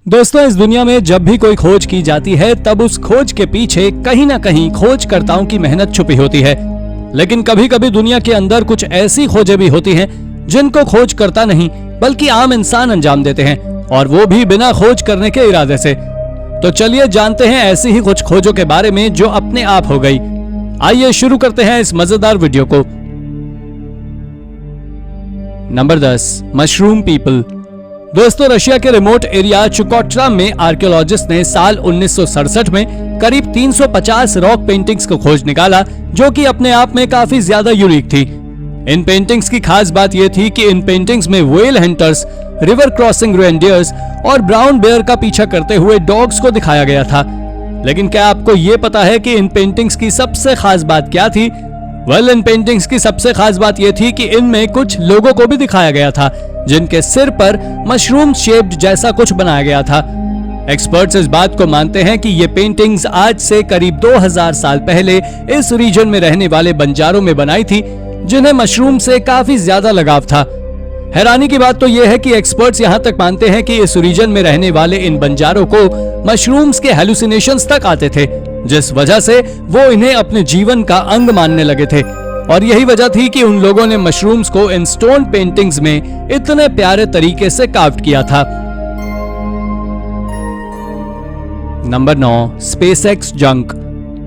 दोस्तों, इस दुनिया में जब भी कोई खोज की जाती है तब उस खोज के पीछे कहीं ना कहीं खोजकर्ताओं की मेहनत छुपी होती है। लेकिन कभी कभी दुनिया के अंदर कुछ ऐसी खोजें भी होती हैं जिनको खोजकर्ता नहीं बल्कि आम इंसान अंजाम देते हैं, और वो भी बिना खोज करने के इरादे से। तो चलिए जानते हैं ऐसी ही कुछ खोजों के बारे में जो अपने आप हो गई। आइए शुरू करते हैं इस मजेदार वीडियो को। Number 10, mushroom people. दोस्तों, रशिया के रिमोट एरिया चुकोट्रा में आर्कियोलॉजिस्ट ने साल 1967 में करीब 350 रॉक पेंटिंग्स को खोज निकाला, जो कि अपने आप में काफी ज्यादा यूनिक थी। इन पेंटिंग्स की खास बात यह थी कि इन पेंटिंग्स में whale hunters, river crossing reindeers और ब्राउन बेयर का पीछा करते हुए डॉग्स को दिखाया गया था। लेकिन क्या आपको ये पता है कि इन पेंटिंग्स की सबसे खास बात क्या थी? इन पेंटिंग्स की सबसे खास बात यह थी कि इनमें कुछ लोगों को भी दिखाया गया था जिनके सिर पर मशरूम शेप्ड जैसा कुछ बनाया गया था। एक्सपर्ट्स इस बात को मानते हैं कि ये पेंटिंग्स आज से करीब 2000 साल पहले इस रीजन में रहने वाले बंजारों में बनाई थी, जिन्हें मशरूम से काफी ज्यादा लगाव था। हैरानी की बात तो यह है कि एक्सपर्ट्स यहां तक मानते हैं कि इस रीजन में रहने वाले इन बंजारों को मशरूम्स के हेलुसिनेशंस तक आते थे, जिस वजह से वो इन्हें अपने जीवन का अंग मानने लगे थे। और यही वजह थी कि उन लोगों ने मशरूम्स को इन स्टोन पेंटिंग्स में इतने प्यारे तरीके से कार्व किया था। Number 9, SpaceX junk.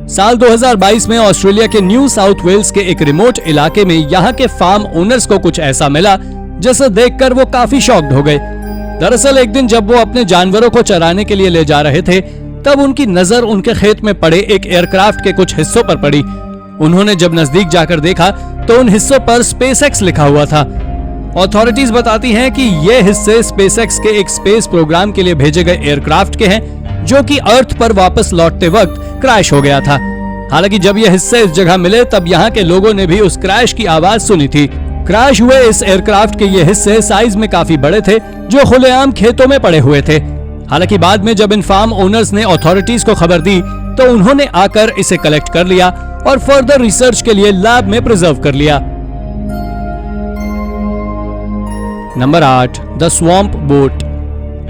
साल 2022 में ऑस्ट्रेलिया के न्यू साउथ वेल्स के एक रिमोट इलाके में यहाँ के फार्म ओनर्स को कुछ ऐसा मिला जिसे देखकर वो काफी शॉक्ड हो गए। दरअसल एक दिन जब वो अपने जानवरों को चराने के लिए ले जा रहे थे, तब उनकी नजर उनके खेत में पड़े एक एयरक्राफ्ट के कुछ हिस्सों पर पड़ी। उन्होंने जब नजदीक जाकर देखा तो उन हिस्सों पर स्पेसएक्स लिखा हुआ था। अथॉरिटीज बताती हैं कि ये हिस्से स्पेसएक्स के एक स्पेस प्रोग्राम के लिए भेजे गए एयरक्राफ्ट के हैं, जो कि अर्थ पर वापस लौटते वक्त क्रैश हो गया था। हालांकि जब ये हिस्से इस जगह मिले तब यहाँ के लोगों ने भी उस क्रैश की आवाज सुनी थी। क्रैश हुए इस एयरक्राफ्ट के ये हिस्से साइज में काफी बड़े थे, जो खुलेआम खेतों में पड़े हुए थे। हालांकि बाद में जब इन फार्म ओनर्स ने अथॉरिटीज को खबर दी तो उन्होंने आकर इसे कलेक्ट कर लिया और फर्दर रिसर्च के लिए लैब में प्रिजर्व कर लिया। Number 8, the swamp boat.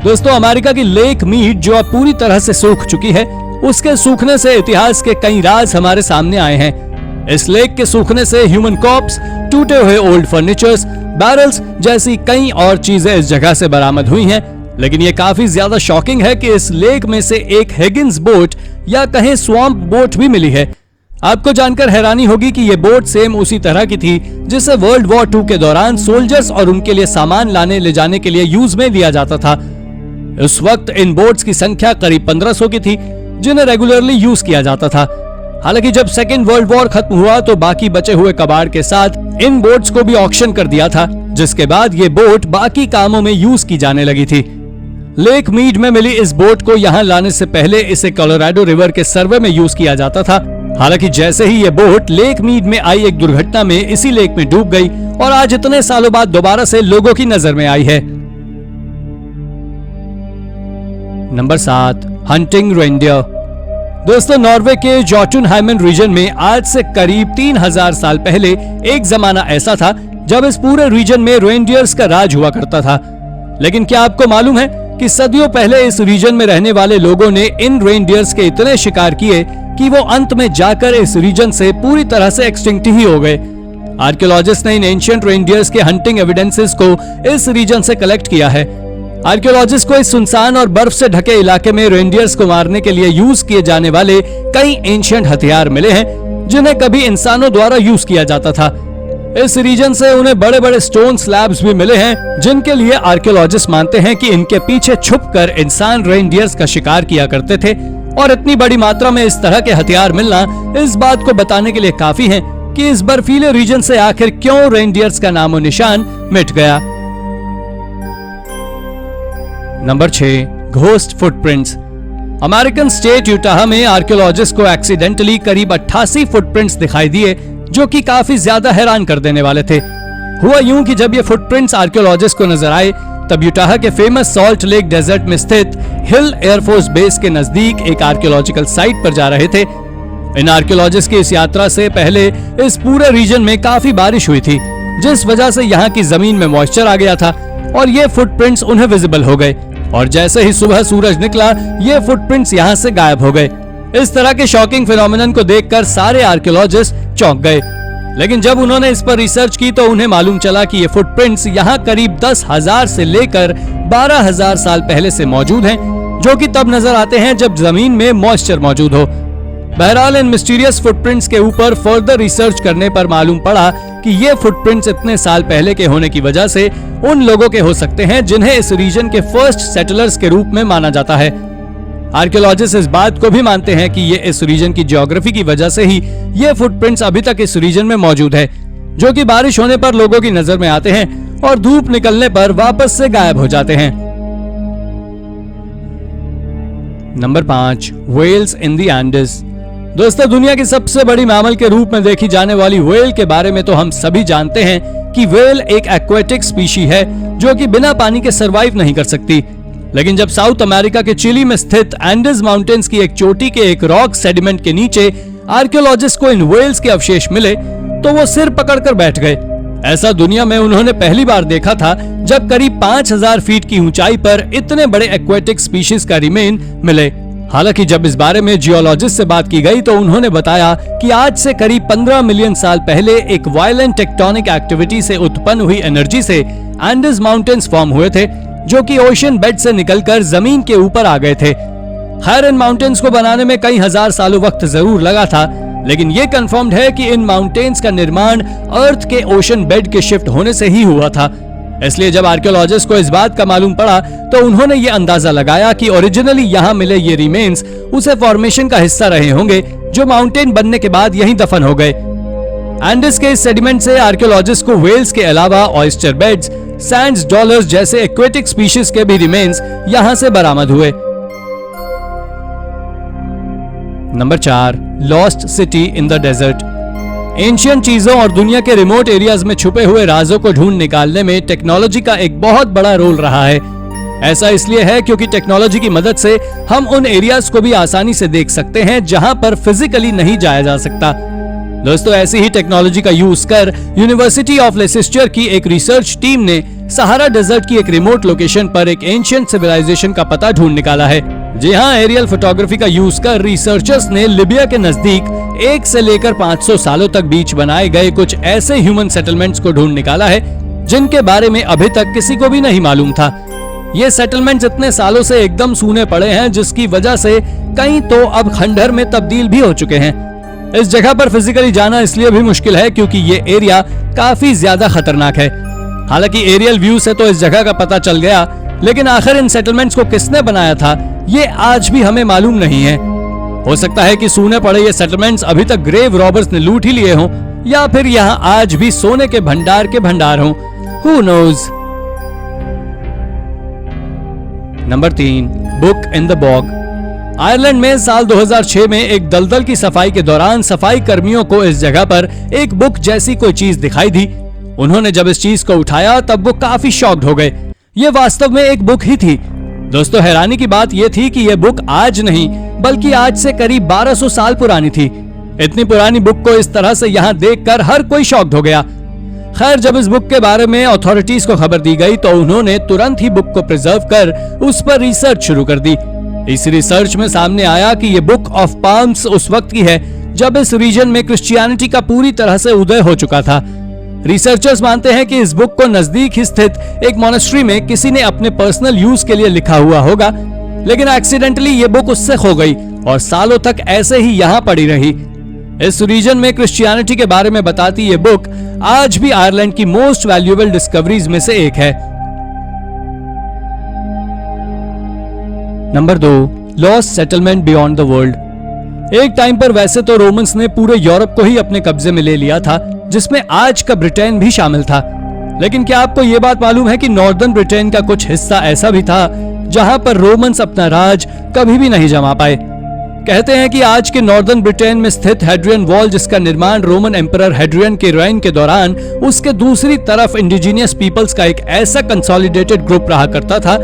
दोस्तों, अमेरिका की लेक मीड जो अब पूरी तरह से सूख चुकी है, उसके सूखने से इतिहास के कई राज हमारे सामने आए हैं। इस लेक के सूखने से ह्यूमन कॉर्प्स, टूटे हुए ओल्ड फर्नीचर्स, बैरल्स जैसी कई और चीजें इस जगह से बरामद हुई हैं। लेकिन ये काफी ज्यादा शॉकिंग है कि इस लेक में से एक हिगिंस बोट या कहें स्वैम्प बोट भी मिली है। आपको जानकर हैरानी होगी कि ये बोट सेम उसी तरह की थी जिसे वर्ल्ड वॉर 2 के दौरान सोल्जर्स और उनके लिए सामान लाने ले जाने के लिए यूज में लिया जाता था। उस वक्त इन बोट्स की संख्या करीब 1500 की थी, जिन्हें रेगुलरली यूज किया जाता था। हालांकि जब सेकेंड वर्ल्ड वॉर खत्म हुआ तो बाकी बचे हुए कबाड़ के साथ इन बोट्स को भी ऑक्शन कर दिया था, जिसके बाद ये बोट बाकी कामों में यूज की जाने लगी थी। लेक मीड में मिली इस बोट को यहाँ लाने से पहले इसे कोलोराडो रिवर के सर्वे में यूज किया जाता था। हालांकि जैसे ही ये बोट लेक मीड में आई एक दुर्घटना में इसी लेक में डूब गई और आज इतने सालों बाद दोबारा से लोगों की नजर में आई है। Number 7, hunting reindeer. दोस्तों, नॉर्वे के जोटुनहाइमन रीजन में आज से करीब 3000 साल पहले एक जमाना ऐसा था जब इस पूरे रीजन में रेनडियर्स का राज हुआ करता था। लेकिन क्या आपको मालूम है कि सदियों पहले इस रीजन में रहने वाले लोगों ने इन रेनडियर्स के इतने शिकार किए कि वो अंत में जाकर इस रीजन से पूरी तरह से एक्सटिंक्ट ही हो गए। आर्कियोलॉजिस्ट ने इन एंशिएंट रेनडियर्स के हंटिंग एविडेंसेस को इस रीजन से कलेक्ट किया है। आर्कियोलॉजिस्ट को इस सुनसान और बर्फ से ढके इलाके में रेनडियर्स को मारने के लिए यूज किए जाने वाले कई एंशिएंट हथियार मिले हैं, जिन्हें कभी इंसानों द्वारा यूज किया जाता था। इस रीजन से उन्हें बड़े बड़े स्टोन स्लैब्स भी मिले हैं, जिनके लिए आर्कियोलॉजिस्ट मानते हैं कि इनके पीछे छुपकर इंसान रेनडियर्स का शिकार किया करते थे। और इतनी बड़ी मात्रा में इस तरह के हथियार मिलना इस बात को बताने के लिए काफी है कि इस बर्फीले रीजन से आखिर क्यों रेनडियर्स का नामो निशान मिट गया। Number 6, ghost footprints. American state Utah में आर्कियोलॉजिस्ट को एक्सीडेंटली करीब 88 फुटप्रिंट्स दिखाई दिए, जो कि काफी ज्यादा हैरान कर देने वाले थे। हुआ यूं कि जब ये फुटप्रिंट्स आर्कियोलॉजिस्ट को नजर आए तब यूटाह के फेमस सॉल्ट लेक डेजर्ट में स्थित हिल एयरफोर्स बेस के नजदीक एक आर्कियोलॉजिकल साइट पर जा रहे थे। इन आर्कियोलॉजिस्ट की इस यात्रा से पहले इस पूरे रीजन में काफी बारिश हुई थी, जिस वजह से यहाँ की जमीन में मॉइस्चर आ गया था और ये फुटप्रिंट्स उन्हें विजिबल हो गए। और जैसे ही सुबह सूरज निकला ये फुटप्रिंट्स यहाँ से गायब हो गए। इस तरह के शॉकिंग फिनोमेनन को देखकर सारे आर्कियोलॉजिस्ट चौंक गए, लेकिन जब उन्होंने इस पर रिसर्च की तो उन्हें मालूम चला कि ये फुटप्रिंट्स यहाँ करीब 10,000 से लेकर 12,000 साल पहले से मौजूद हैं, जो कि तब नजर आते हैं जब जमीन में मॉइस्चर मौजूद हो। बहरहाल इन मिस्टीरियस फुटप्रिंट्स के ऊपर फर्दर रिसर्च करने पर मालूम पड़ा कि ये फुटप्रिंट्स इतने साल पहले के होने की वजह से उन लोगों के हो सकते हैं जिन्हें इस रीजन के फर्स्ट सेटलर्स के रूप में माना जाता है। आर्कियोलॉजिस्ट इस बात को भी मानते हैं कि ये इस रीजन की ज्योग्राफी की वजह से ही ये फुटप्रिंट्स अभी तक इस रीजन में मौजूद है, जो कि बारिश होने पर लोगों की नजर में आते हैं और धूप निकलने पर वापस से गायब हो जाते हैं। Number 5, whales in the Andes. दोस्तों, दुनिया की सबसे बड़ी मैमल के रूप में देखी जाने वाली व्हेल के बारे में तो हम सभी जानते हैं कि व्हेल एक एक्वेटिक स्पीशी है जो कि बिना पानी के सरवाइव नहीं कर सकती। लेकिन जब साउथ अमेरिका के चिली में स्थित एंडीज माउंटेन्स की एक चोटी के एक रॉक सेडिमेंट के नीचे आर्कियोलॉजिस्ट को इन व्हेल्स के अवशेष मिले तो वो सिर पकड़कर बैठ गए। ऐसा दुनिया में उन्होंने पहली बार देखा था जब करीब 5,000 फीट की ऊंचाई पर इतने बड़े एक्वेटिक स्पीशीज का रिमेन मिले। हालांकि जब इस बारे में जियोलॉजिस्ट से बात की गई तो उन्होंने बताया कि आज से करीब 15 मिलियन साल पहले एक वायलेंट टेक्टोनिक एक्टिविटी से उत्पन्न हुई एनर्जी से एंडीज माउंटेन्स फॉर्म हुए थे, जो कि ओशन बेड से निकलकर जमीन के ऊपर आ गए थे। खैर, इन माउंटेन्स को बनाने में कई हजार सालों वक्त जरूर लगा था, लेकिन ये कंफर्म्ड है कि इन माउंटेन्स का निर्माण अर्थ के ओशन बेड के शिफ्ट होने से ही हुआ था। इसलिए जब आर्कियोलॉजिस्ट को इस बात का मालूम पड़ा तो उन्होंने ये अंदाजा लगाया कि ओरिजिनली यहाँ मिले ये रिमेन्स उसे फॉर्मेशन का हिस्सा रहे होंगे जो माउंटेन बनने के बाद यहीं दफन हो गए। एंडीज के इस सेडिमेंट से आर्कियोलॉजिस्ट को व्हेल्स के अलावा ऑयस्टर बेड्स, सैंड्स, डॉलर्स जैसे एक्वेटिक स्पीशीज के भी रिमेन्स यहाँ से बरामद हुए। Number 4, lost city in the desert. Ancient चीजों और दुनिया के रिमोट एरियाज में छुपे हुए राजों को ढूंढ निकालने में टेक्नोलॉजी का एक बहुत बड़ा रोल रहा है। ऐसा इसलिए है क्योंकि टेक्नोलॉजी की मदद से हम उन एरियाज को भी आसानी से देख सकते हैं जहां पर फिजिकली नहीं जाया जा सकता। दोस्तों, ऐसी ही टेक्नोलॉजी का यूज कर यूनिवर्सिटी ऑफ लेसेस्टर की एक रिसर्च टीम ने सहारा डेजर्ट की एक रिमोट लोकेशन पर एक एंशियंट सिविलाइजेशन का पता ढूंढ निकाला है। जी हाँ, एरियल फोटोग्राफी का यूज कर रिसर्चर्स ने लिबिया के नजदीक 1 से लेकर 500 सालों तक बीच बनाए गए कुछ ऐसे ह्यूमन सेटलमेंट्स को ढूंढ निकाला है जिनके बारे में अभी तक किसी को भी नहीं मालूम था। ये सेटलमेंट्स इतने सालों से एकदम सूने पड़े हैं जिसकी वजह से कई तो अब खंडहर में तब्दील भी हो चुके हैं। इस जगह पर फिजिकली जाना इसलिए भी मुश्किल है क्योंकि ये एरिया काफी ज्यादा खतरनाक है। हालांकि एरियल व्यू से तो इस जगह का पता चल गया, लेकिन आखिर इन सेटलमेंट्स को किसने बनाया था ये आज भी हमें मालूम नहीं है। हो सकता है कि सूने पड़े ये सेटलमेंट्स अभी तक ग्रेव रॉबर्स ने लूट ही लिए हों, या फिर यहाँ आज भी सोने के भंडार हों। Who knows? Number 3, book in the bog. Ireland में साल 2006 में एक दलदल की सफाई के दौरान सफाई कर्मियों को इस जगह पर एक बुक जैसी कोई चीज दिखाई दी। उन्होंने जब इस चीज को उठाया तब वो काफी शॉक्ड हो गए। ये वास्तव में एक बुक ही थी। दोस्तों, हैरानी की बात यह थी कि यह बुक आज नहीं बल्कि आज से करीब 1200 साल पुरानी थी। इतनी पुरानी बुक को इस तरह से यहाँ देखकर हर कोई शॉक्ड हो गया। खैर, जब इस बुक के बारे में अथॉरिटीज को खबर दी गई तो उन्होंने तुरंत ही बुक को प्रिजर्व कर उस पर रिसर्च शुरू कर दी। इस रिसर्च में सामने आया कि ये बुक ऑफ पाल्म्स उस वक्त की है जब इस रीजन में क्रिश्चियनिटी का पूरी तरह से उदय हो चुका था। रिसर्चर्स मानते हैं कि इस बुक को नजदीक ही स्थित एक मॉनेस्ट्री में किसी ने अपने पर्सनल यूज के लिए लिखा हुआ होगा, लेकिन एक्सीडेंटली ये बुक उससे खो गई और सालों तक ऐसे ही यहाँ पड़ी रही। इस रीजन में क्रिश्चियनिटी के बारे में बताती ये बुक आज भी आयरलैंड की मोस्ट वैल्यूएबल डिस्कवरीज में से एक है। Number 2, lost settlement beyond the world. एक टाइम पर वैसे तो रोमन्स ने पूरे यूरोप को ही अपने कब्जे में ले लिया था, जिसमें आज का ब्रिटेन भी शामिल था। लेकिन क्या आपको यह बात मालूम है कि नॉर्दर्न ब्रिटेन का कुछ हिस्सा ऐसा भी था जहां पर रोमन्स अपना राज कभी भी नहीं जमा पाए। कहते हैं कि आज के नॉर्दर्न ब्रिटेन में स्थित हेड्रियन वॉल, जिसका निर्माण रोमन एम्परर हेड्रियन के रेन के दौरान उसके दूसरी तरफ इंडिजिनियस पीपल्स का एक ऐसा कंसोलिडेटेड ग्रुप रहा करता था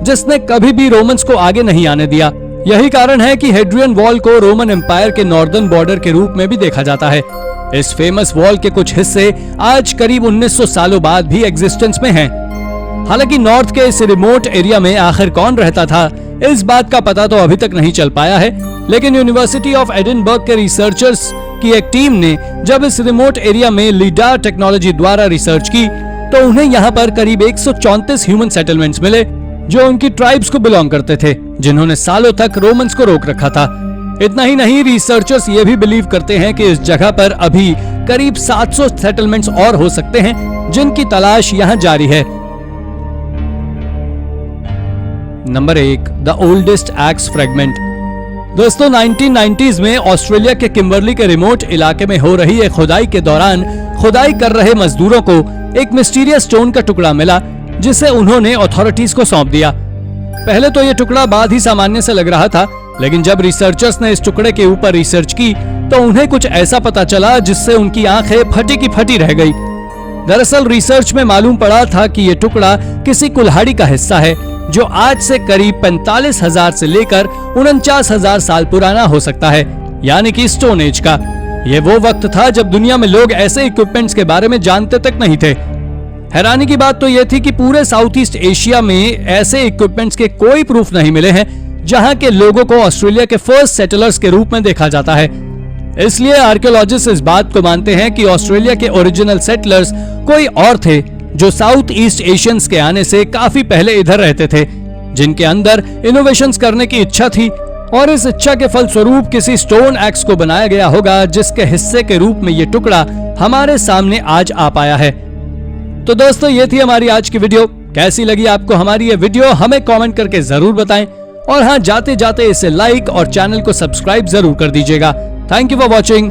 जिसने कभी भी रोमन्स को आगे नहीं आने दिया। यही कारण है कि हेड्रियन वॉल को रोमन एम्पायर के नॉर्दर्न बॉर्डर के रूप में भी देखा जाता है। इस फेमस वॉल के कुछ हिस्से आज करीब 1900 सालों बाद भी एग्जिस्टेंस में हैं। हालांकि नॉर्थ के इस रिमोट एरिया में आखिर कौन रहता था, इस बात का पता तो अभी तक नहीं चल पाया है। लेकिन यूनिवर्सिटी ऑफ एडिनबर्ग के रिसर्चर्स की एक टीम ने जब इस रिमोट एरिया में लिडार टेक्नोलॉजी द्वारा रिसर्च की तो उन्हें यहाँ पर करीब 134 ह्यूमन सेटलमेंट्स मिले जो उनकी ट्राइब्स को बिलोंग करते थे, जिन्होंने सालों तक रोमन्स को रोक रखा था। इतना ही नहीं, रिसर्चर्स ये भी बिलीव करते हैं कि इस जगह पर अभी करीब 700 सेटलमेंट्स और हो सकते हैं जिनकी तलाश यहाँ जारी है। Number 1, the oldest x fragment. दोस्तों 1990s में ऑस्ट्रेलिया के किम्बरली के रिमोट इलाके में हो रही एक खुदाई के दौरान खुदाई कर रहे मजदूरों को एक मिस्टीरियस स्टोन का टुकड़ा मिला जिसे उन्होंने अथॉरिटीज को सौंप दिया। पहले तो ये टुकड़ा बात ही सामान्य से लग रहा था, लेकिन जब रिसर्चर्स ने इस टुकड़े के ऊपर रिसर्च की तो उन्हें कुछ ऐसा पता चला जिससे उनकी आंखें फटी की फटी रह गई। दरअसल रिसर्च में मालूम पड़ा था कि ये टुकड़ा किसी कुल्हाड़ी का हिस्सा है जो आज से करीब 45,000 से लेकर 49,000 साल पुराना हो सकता है, यानी कि स्टोन एज का। ये वो वक्त था जब दुनिया में लोग ऐसे इक्विपमेंट्स के बारे में जानते तक नहीं थे। हैरानी की बात तो यह थी कि पूरे साउथ ईस्ट एशिया में ऐसे इक्विपमेंट्स के कोई प्रूफ नहीं मिले हैं जहां के लोगों को ऑस्ट्रेलिया के फर्स्ट सेटलर्स के रूप में देखा जाता है। इसलिए आर्कियोलॉजिस्ट इस बात को मानते हैं कि ऑस्ट्रेलिया के ओरिजिनल सेटलर्स कोई और थे जो साउथ ईस्ट एशियंस के आने से काफी पहले इधर रहते थे, जिनके अंदर इनोवेशंस करने की इच्छा थी और इस इच्छा के फलस्वरूप किसी स्टोन एक्स को बनाया गया होगा जिसके हिस्से के रूप में ये टुकड़ा हमारे सामने आज आ पाया है। तो दोस्तों ये थी हमारी आज की वीडियो। कैसी लगी आपको हमारी ये वीडियो हमें कमेंट करके जरूर बताएं, और हाँ, जाते जाते इसे लाइक और चैनल को सब्सक्राइब जरूर कर दीजिएगा। Thank you for watching.